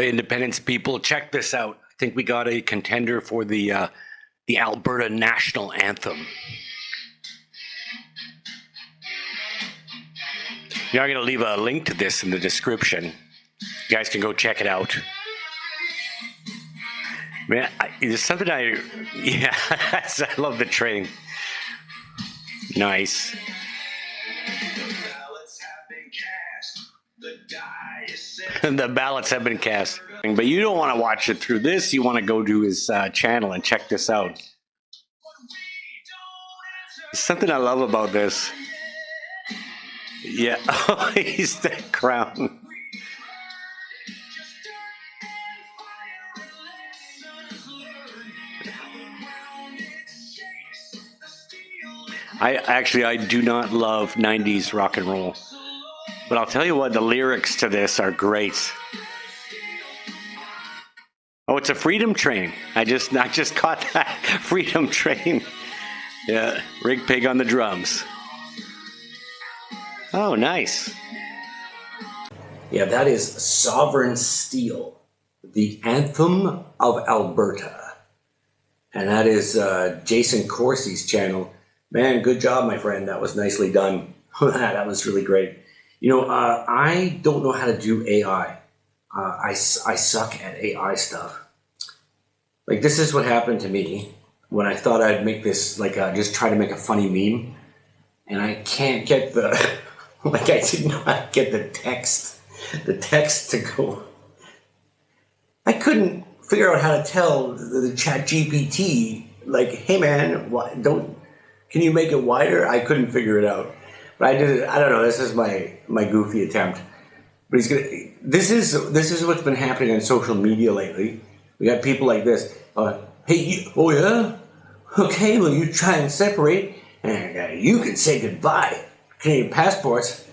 Independence people, check this out. I think we got a contender for the Alberta national anthem. Yeah, I'm going to leave a link to this in the description. You guys can go check it out. Man, there's something yeah, I love the train. Nice. The ballots have been cast. But you don't want to watch it through this. You want to go to his channel and check this out. There's something I love about this. Yeah, oh, he's the crown. I do not love 90s rock and roll. But I'll tell you what, the lyrics to this are great. Oh, it's a freedom train. I just caught that freedom train. Yeah, Rig Pig on the drums. Oh, nice. Yeah, that is Sovereign Steel, the anthem of Alberta. And that is Jason Corsi's channel. Man, good job, my friend. That was nicely done. That was really great. You know, I don't know how to do AI. I suck at AI stuff. Like, this is what happened to me when I thought I'd make this, like, just try to make a funny meme. And I can't get the, like, I did not get the text to go. I couldn't figure out how to tell the chat GPT, like, hey man, can you make it wider? I couldn't figure it out. But I did it. I don't know. This is my goofy attempt. But this is what's been happening on social media lately. We got people like this. Hey, oh yeah? Okay, well you try and separate, and you can say goodbye. Canadian passports.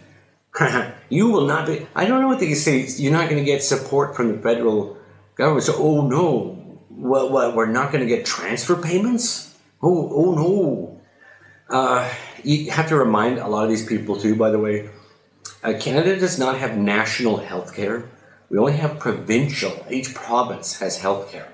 You will not be. I don't know what they say. You're not going to get support from the federal government. So, oh no, what? We're not going to get transfer payments? Oh no. You have to remind a lot of these people too, by the way, Canada does not have national health care. We only have provincial. Each province has health care,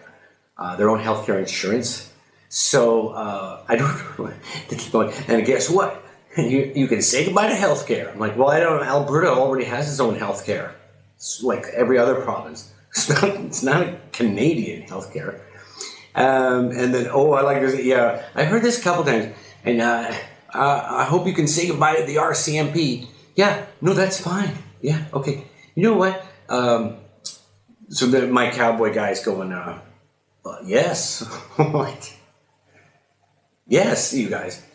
their own health care insurance. So I don't know. They keep going. And guess what? You can say goodbye to health care. I'm like, well, I don't know. Alberta already has its own health care. It's like every other province. It's not a Canadian health care. And then, oh, I like this. Yeah, I heard this a couple times. And I hope you can say goodbye to the RCMP. Yeah, no, that's fine. Yeah, okay. You know what? So my cowboy guy's going, yes. Like, yes, you guys.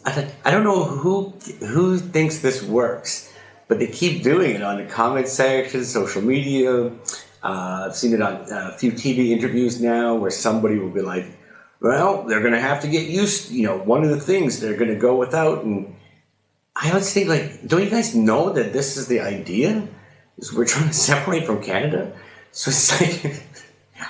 I don't know who thinks this works, but they keep doing it on the comment section, social media. I've seen it on a few TV interviews now where somebody will be like, well, they're going to have to get used, one of the things they're going to go without. And I always think, like, don't you guys know that this is the idea? Is we're trying to separate from Canada? So it's like,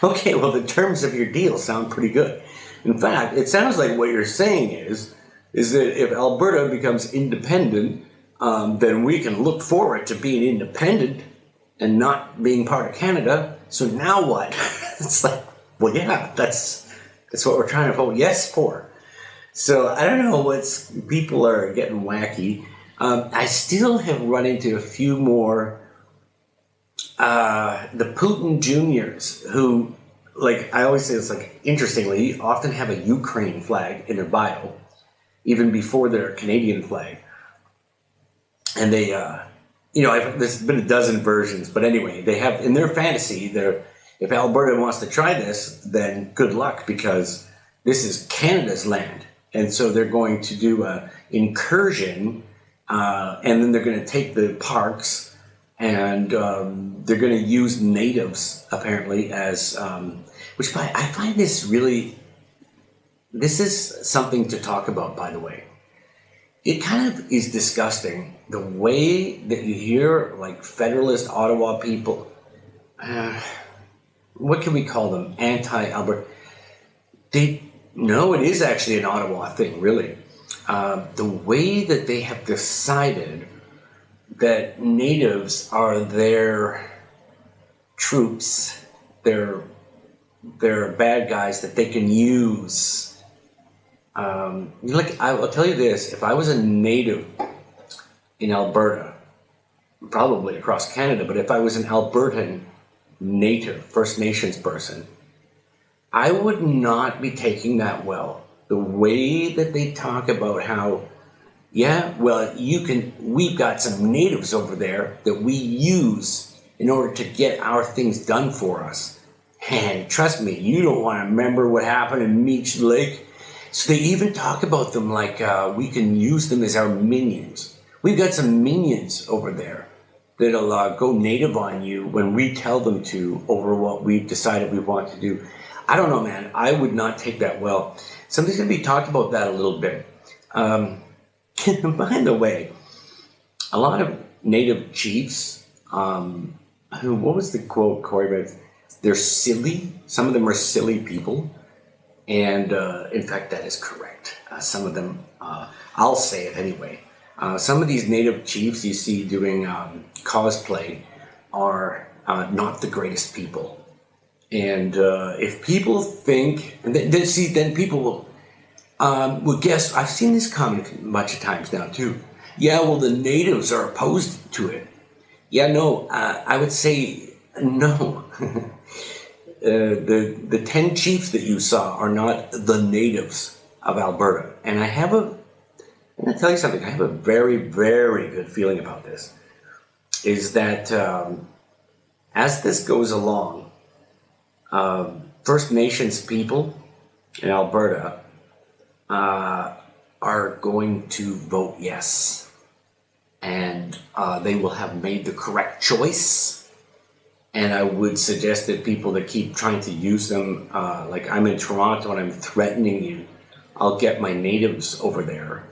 okay, well, the terms of your deal sound pretty good. In fact, it sounds like what you're saying is that if Alberta becomes independent, then we can look forward to being independent and not being part of Canada. So now what? It's like, well, yeah, that's what we're trying to vote yes for. So I don't know people are getting wacky. I still have run into a few more, the Putin Juniors who, like, I always say, it's like, interestingly, often have a Ukraine flag in their bio, even before their Canadian flag. And they, there's been a dozen versions, but anyway, they have, in their fantasy, if Alberta wants to try this, then good luck, because this is Canada's land. And so they're going to do an incursion, and then they're going to take the parks, and they're going to use natives, apparently, as, which I find this is something to talk about, by the way. It kind of is disgusting, the way that you hear, like, Federalist Ottawa people, what can we call them? Anti-Alberta. No, it is actually an Ottawa thing, really. The way that they have decided that natives are their troops. They're bad guys that they can use. Like, I will tell you this: if I was a native in Alberta, probably across Canada, but if I was an Albertan native First Nations person, I would not be taking that well. The way that they talk about how, yeah, well, we've got some natives over there that we use in order to get our things done for us. And trust me, you don't want to remember what happened in Meech Lake. So they even talk about them like we can use them as our minions. We've got some minions over there that'll go native on you when we tell them to over what we've decided we want to do. I don't know, man. I would not take that well. Something's going to be talked about that a little bit. By the way, a lot of native chiefs, what was the quote, Corey? They're silly. Some of them are silly people. And in fact, that is correct. Some of them, I'll say it anyway. Some of these native chiefs you see doing cosplay are not the greatest people. And if people think, and then people will guess. I've seen this comment a bunch of times now too. Yeah, well, the natives are opposed to it. Yeah, no, I would say no. The 10 chiefs that you saw are not the natives of Alberta. And I'm going to tell you something. I have a very, very good feeling about this. Is that as this goes along, First Nations people in Alberta are going to vote yes. And they will have made the correct choice. And I would suggest that people that keep trying to use them, like I'm in Toronto and I'm threatening you, I'll get my natives over there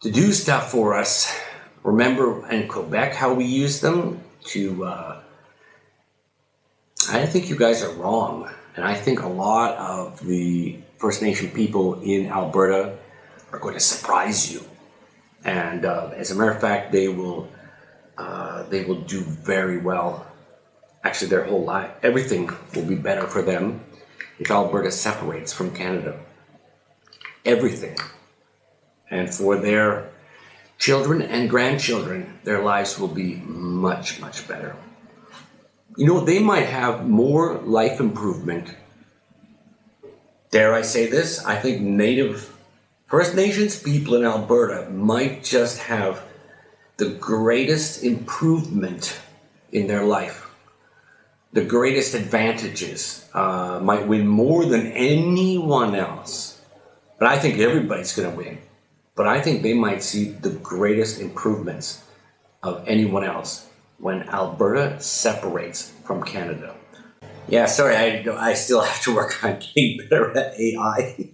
to do stuff for us. Remember in Quebec how we use them to, I think you guys are wrong. And I think a lot of the First Nation people in Alberta are going to surprise you. And as a matter of fact, they will do very well. Actually, their whole life, everything will be better for them if Alberta separates from Canada. Everything. And for their children and grandchildren, their lives will be much, much better. You know, they might have more life improvement. Dare I say this? I think native First Nations people in Alberta might just have the greatest improvement in their life. The greatest advantages, might win more than anyone else. But I think everybody's going to win. But I think they might see the greatest improvements of anyone else when Alberta separates from Canada. Yeah, sorry, I still have to work on getting better at AI.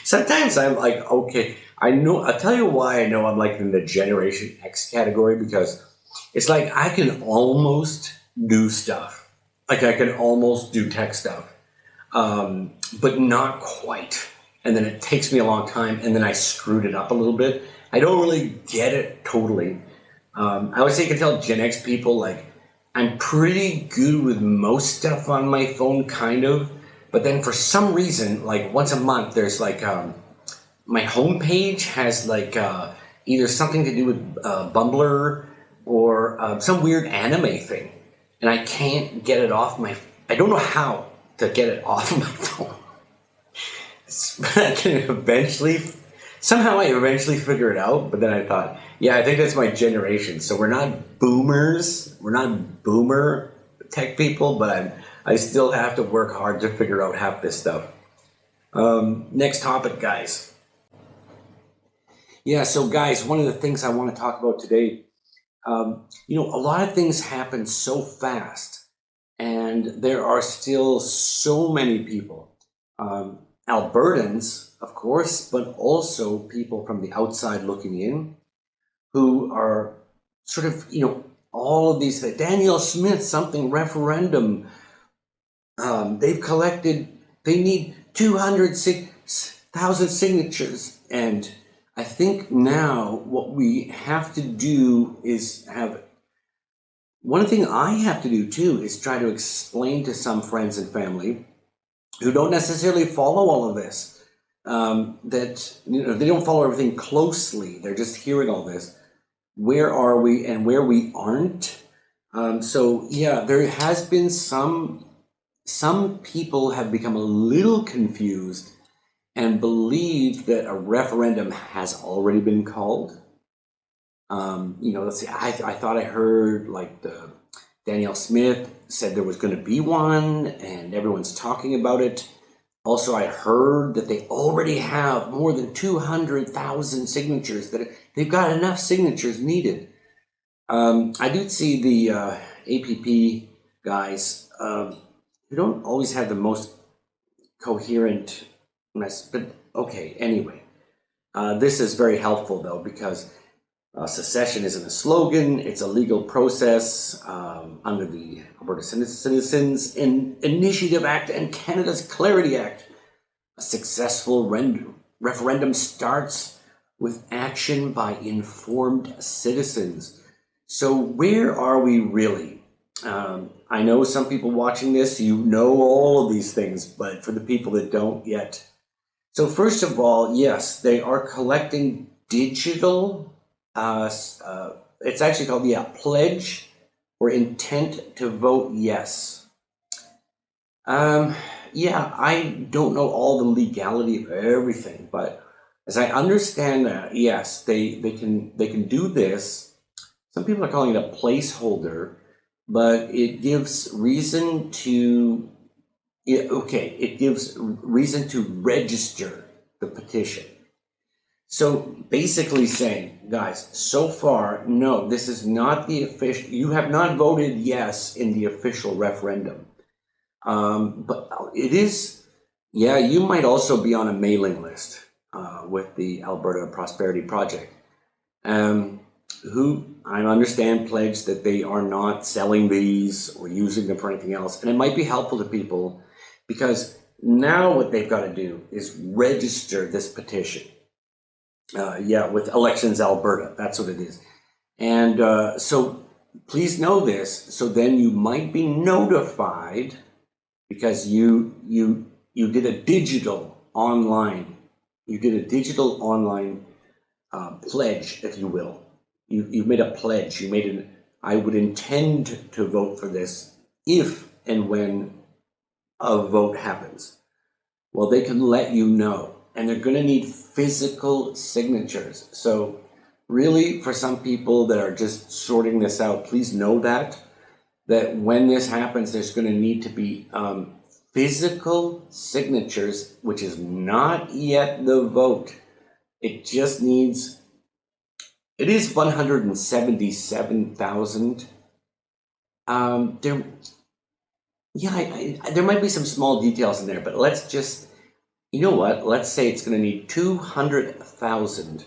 Sometimes I'm like, okay, I'll tell you why I know I'm like in the Generation X category, because it's like I can almost do stuff. Like I can almost do tech stuff, but not quite. And then it takes me a long time, and then I screwed it up a little bit. I don't really get it totally. I would say you can tell Gen X people, like, I'm pretty good with most stuff on my phone, kind of. But then for some reason, like once a month, there's like, my homepage has like either something to do with Bumbler or some weird anime thing. And I can't get it off I don't know how to get it off of my phone. I can somehow I eventually figure it out, but then I thought, yeah, I think that's my generation. So we're not boomers, we're not boomer tech people, but I still have to work hard to figure out half this stuff. Next topic, guys. Yeah, so guys, one of the things I want to talk about today, a lot of things happen so fast, and there are still so many people, Albertans, of course, but also people from the outside looking in, who are sort of, all of these things. Daniel Smith, something referendum. They need 200,000 signatures. And I think now what we have to do is one thing I have to do too is try to explain to some friends and family who don't necessarily follow all of this, that they don't follow everything closely. They're just hearing all this. Where are we and where we aren't? So yeah, there has been some people have become a little confused and believe that a referendum has already been called. Let's see, I thought I heard like Danielle Smith said there was going to be one and everyone's talking about it. Also, I heard that they already have more than 200,000 signatures, that they've got enough signatures needed. I do see the APP guys who don't always have the most coherent mess, but okay, anyway. This is very helpful though, because secession isn't a slogan, it's a legal process under the Alberta Citizens Initiative Act and Canada's Clarity Act. A successful referendum starts with action by informed citizens. So where are we really? I know some people watching this, you know all of these things, but for the people that don't yet. So first of all, yes, they are collecting digital, it's actually called, pledge or intent to vote yes. I don't know all the legality of everything, but as I understand that, yes, they can do this. Some people are calling it a placeholder, but it gives reason to, it gives reason to register the petition. So basically saying, guys, so far, no, this is not the official, you have not voted yes in the official referendum. But it is, you might also be on a mailing list with the Alberta Prosperity Project, who I understand pledged that they are not selling these or using them for anything else. And it might be helpful to people because now what they've got to do is register this petition. With Elections Alberta, that's what it is. And so please know this, so then you might be notified because you did a digital online, pledge, if you will. You made a pledge, I would intend to vote for this if and when a vote happens. Well, they can let you know. And they're going to need physical signatures. So really, for some people that are just sorting this out, please know that when this happens, there's going to need to be physical signatures, which is not yet the vote. It just needs, it is 177,000. There might be some small details in there, but let's just, you know what? Let's say it's going to need 200,000.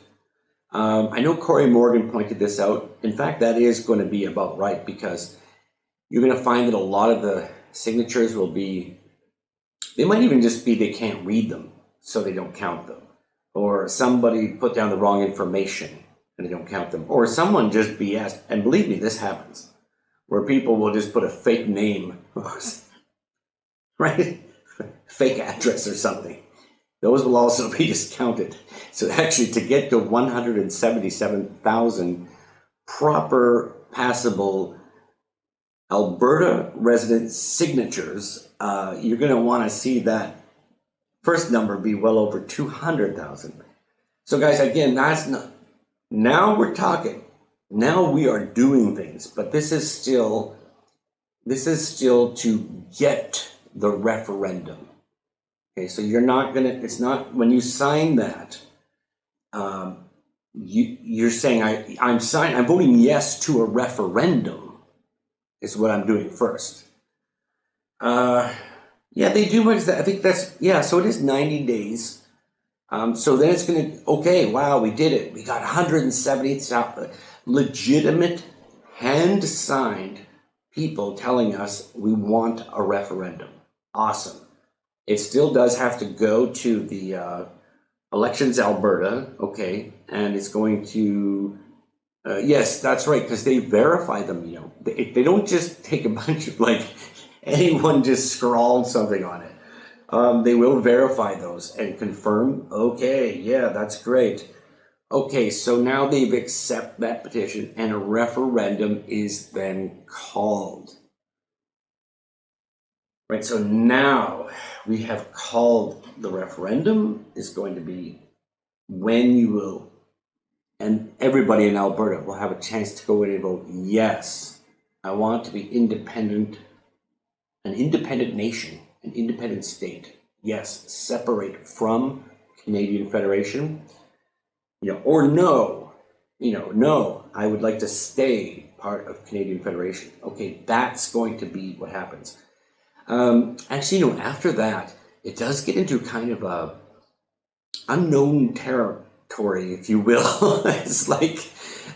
I know Corey Morgan pointed this out. In fact, that is going to be about right because you're going to find that a lot of the signatures will be, they might even just be they can't read them, so they don't count them. Or somebody put down the wrong information and they don't count them. Or someone just BS. And believe me, this happens, where people will just put a fake name, right? Fake address or something. Those will also be discounted. So actually, to get to 177,000 proper passable Alberta resident signatures, you're going to want to see that first number be well over 200,000. So guys, again, that's not, now we're talking, now we are doing things, but this is still to get the referendum. Okay, so you're not gonna, it's not, when you sign that, you're saying, I'm voting yes to a referendum, is what I'm doing first. They do, I think that's, so it is 90 days. So then it's gonna, okay, wow, we did it. We got 170,000 legitimate, hand-signed people telling us we want a referendum. Awesome. It still does have to go to the Elections Alberta, okay, and it's going to Yes, that's right, because they verify them. They don't just take a bunch of like anyone just scrawled something on it. They will verify those and confirm. Okay, yeah, that's great. Okay, so now they've accepted that petition, and a referendum is then called. Right, so now we have called the referendum is going to be when you will, and everybody in Alberta will have a chance to go in and vote, yes, I want to be independent, an independent nation, an independent state. Yes, separate from Canadian Federation, or no, no, I would like to stay part of Canadian Federation. Okay, that's going to be what happens. Actually, after that, it does get into kind of a unknown territory, if you will. It's like,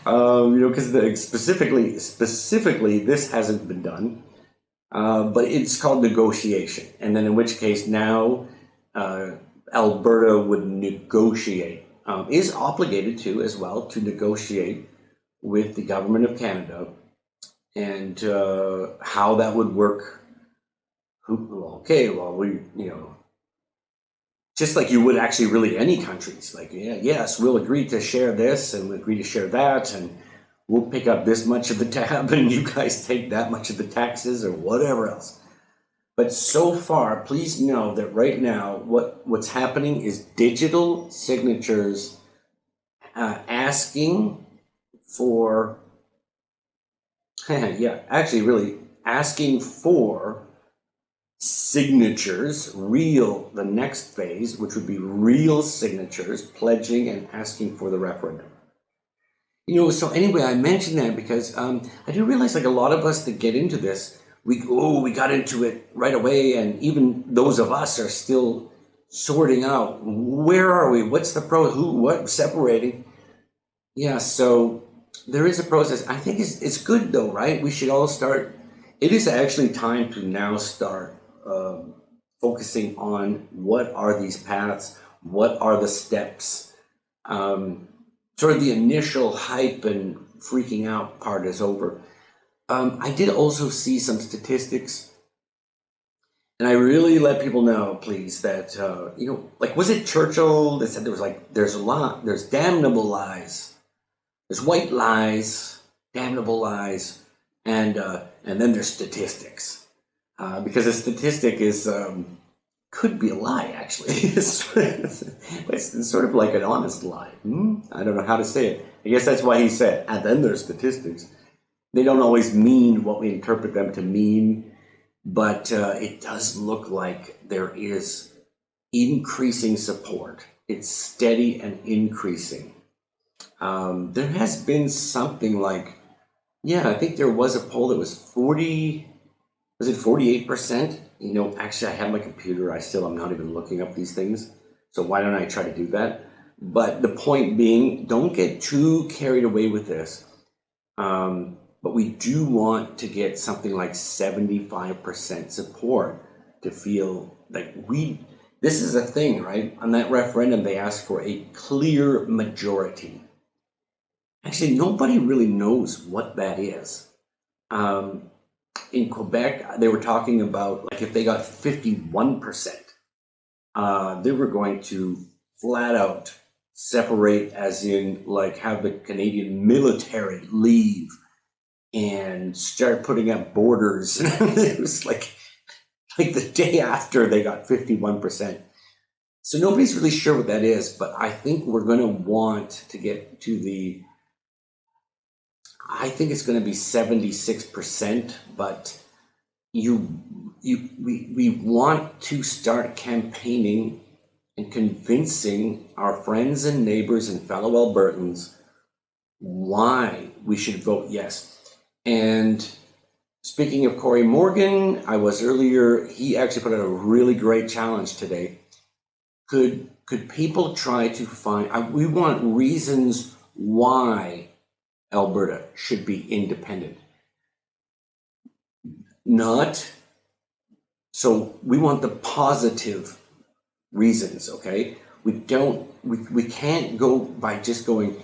because specifically, this hasn't been done, but it's called negotiation. And then in which case now Alberta would negotiate, is obligated to as well to negotiate with the government of Canada, and how that would work. Okay, well, just like you would actually really any countries, like, yeah, yes, we'll agree to share this and we'll agree to share that, and we'll pick up this much of the tab and you guys take that much of the taxes or whatever else. But so far, please know that right now, what's happening is digital signatures asking for, yeah, actually really asking for signatures, the next phase, which would be real signatures, pledging and asking for the referendum. So anyway, I mentioned that because I do realize, like, a lot of us that get into this, we got into it right away, and even those of us are still sorting out, where are we, what's the what separating. Yeah, so there is a process. I think it's good though, right? We should all start. It is actually time to now start focusing on what are these paths, what are the steps. Sort of the initial hype and freaking out part is over. I did also see some statistics, and I really let people know, please, that like, was it Churchill that said there's damnable lies, there's white lies, damnable lies, and then there's statistics. Because a statistic is could be a lie, actually. It's sort of like an honest lie. I don't know how to say it. I guess that's why he said, and then there's statistics. They don't always mean what we interpret them to mean, but it does look like there is increasing support. It's steady and increasing. There has been something like, I think there was a poll that was 48%? Actually, I have my computer. I'm not even looking up these things. So why don't I try to do that? But the point being, don't get too carried away with this. But we do want to get something like 75% support to feel like this is a thing, right? On that referendum, they asked for a clear majority. Actually, nobody really knows what that is. In Quebec, they were talking about, like, if they got 51%, they were going to flat out separate, as in, like, have the Canadian military leave and start putting up borders. It was like the day after they got 51%. So nobody's really sure what that is, but I think we're going to want to get to I think it's going to be 76%, but we want to start campaigning and convincing our friends and neighbors and fellow Albertans why we should vote yes. And speaking of Corey Morgan, I was earlier, he actually put out a really great challenge today. Could people try to find, we want reasons why Alberta should be independent. So we want the positive reasons, okay? We can't go by just going,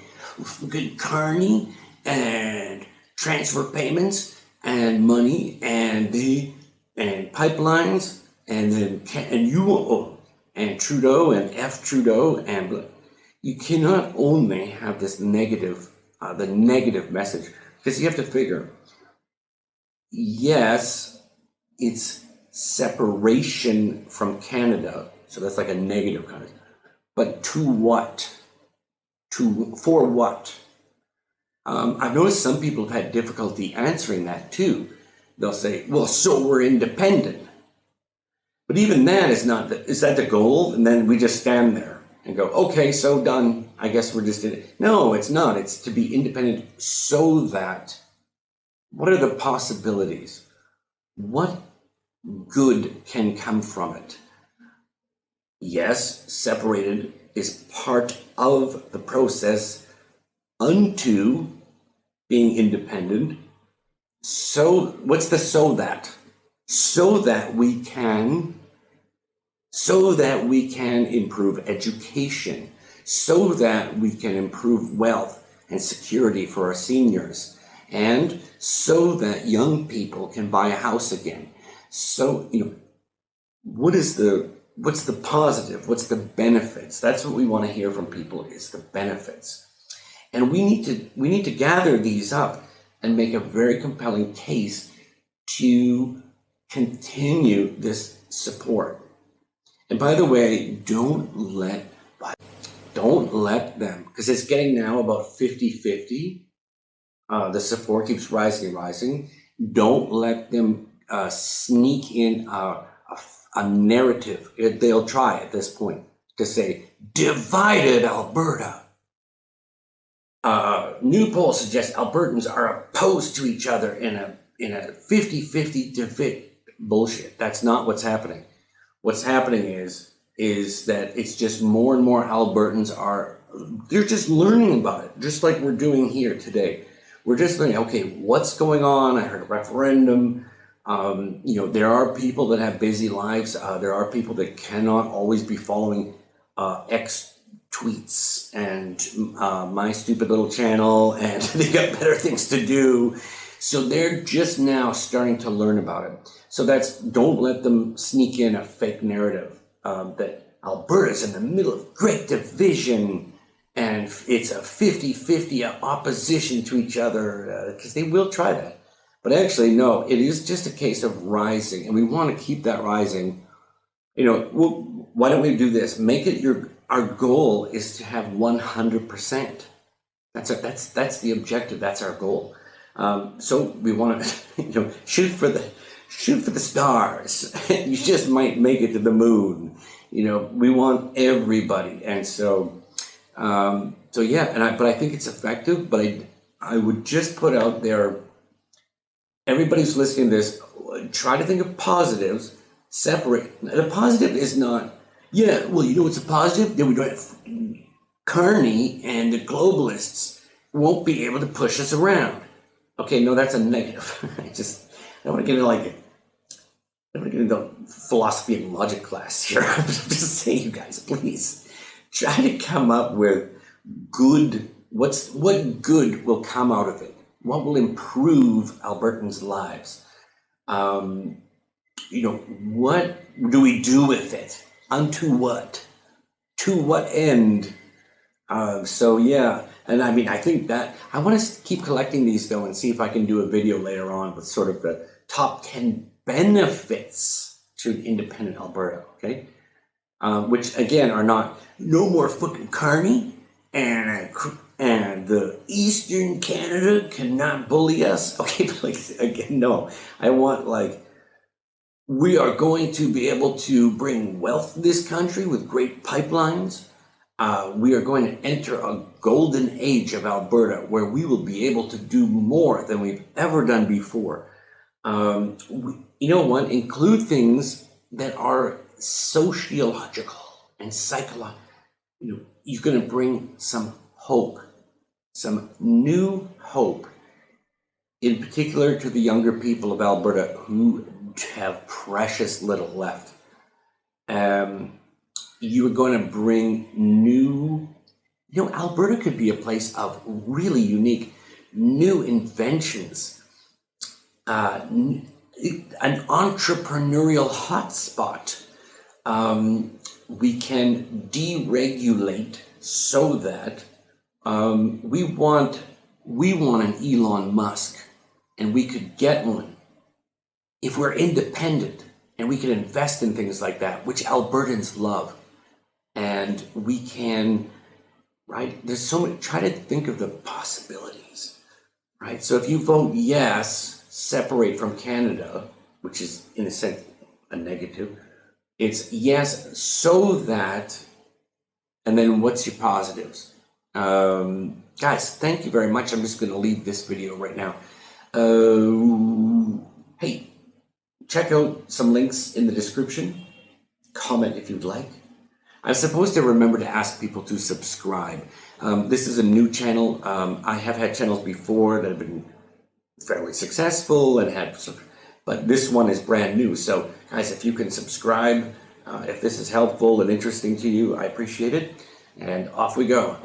look at Carney, and transfer payments and money and pipelines and then and Trudeau and F Trudeau and you cannot only have this negative, the negative message, because you have to figure, yes, it's separation from Canada, so that's like a negative kind of, but to what? For what? I've noticed some people have had difficulty answering that too. They'll say, well, so we're independent. But even that is not, is that the goal? And then we just stand there and go, okay, so done. I guess we're just in it. No, it's not. It's to be independent so that, what are the possibilities? What good can come from it? Yes, separated is part of the process unto being independent. So what's the so that? So that we can improve education, so that we can improve wealth and security for our seniors, and so that young people can buy a house again. So, what's the positive? What's the benefits? That's what we want to hear from people, is the benefits. And we need to gather these up and make a very compelling case to continue this support. And by the way, don't let them, because it's getting now about 50-50. The support keeps rising and rising. Don't let them sneak in a narrative. They'll try at this point to say, divided Alberta. New poll suggests Albertans are opposed to each other in a 50-50 debate. Bullshit. That's not what's happening. What's happening is that it's just more and more Albertans they're just learning about it, just like we're doing here today. We're just learning, okay, what's going on? I heard a referendum. There are people that have busy lives. There are people that cannot always be following X tweets and my stupid little channel, and they got better things to do. So they're just now starting to learn about it. So don't let them sneak in a fake narrative that Alberta's in the middle of great division and it's a 50-50 opposition to each other, because they will try that. But actually, no, it is just a case of rising, and we want to keep that rising. Why don't we do this? Make it our goal is to have 100%. That's the objective. That's our goal. So we want to, shoot for the stars. You just might make it to the moon. We want everybody, and but I think it's effective. But I would just put out there, everybody who's listening to this, try to think of positives. Separate. The positive is not, what's a positive? Then we don't have Carney and the globalists won't be able to push us around. Okay, no, that's a negative. I don't want to get into philosophy and logic class here. I'm just saying, you guys, please try to come up with good. What good will come out of it? What will improve Albertans' lives? What do we do with it? Unto what? To what end? And I think that I want to keep collecting these though and see if I can do a video later on with sort of the top 10 benefits to independent Alberta, okay? Which again are not, no more fucking Carney and the Eastern Canada cannot bully us. Okay, but again, no. I want we are going to be able to bring wealth to this country with great pipelines. We are going to enter a golden age of Alberta where we will be able to do more than we've ever done before. Include things that are sociological and psychological. You're going to bring some hope, some new hope, in particular to the younger people of Alberta who have precious little left. You are going to bring new, Alberta could be a place of really unique, new inventions, an entrepreneurial hotspot. We can deregulate so that we want an Elon Musk, and we could get one if we're independent, and we can invest in things like that, which Albertans love. And we can, right? There's so many, try to think of the possibilities, right? So if you vote yes, separate from Canada, which is in a sense a negative, it's yes, so that, and then what's your positives? Guys, thank you very much. I'm just going to leave this video right now. Hey, check out some links in the description. Comment if you'd like. I'm supposed to remember to ask people to subscribe. This is a new channel. I have had channels before that have been fairly successful and had some, but this one is brand new. So guys, if you can subscribe, if this is helpful and interesting to you, I appreciate it. And off we go.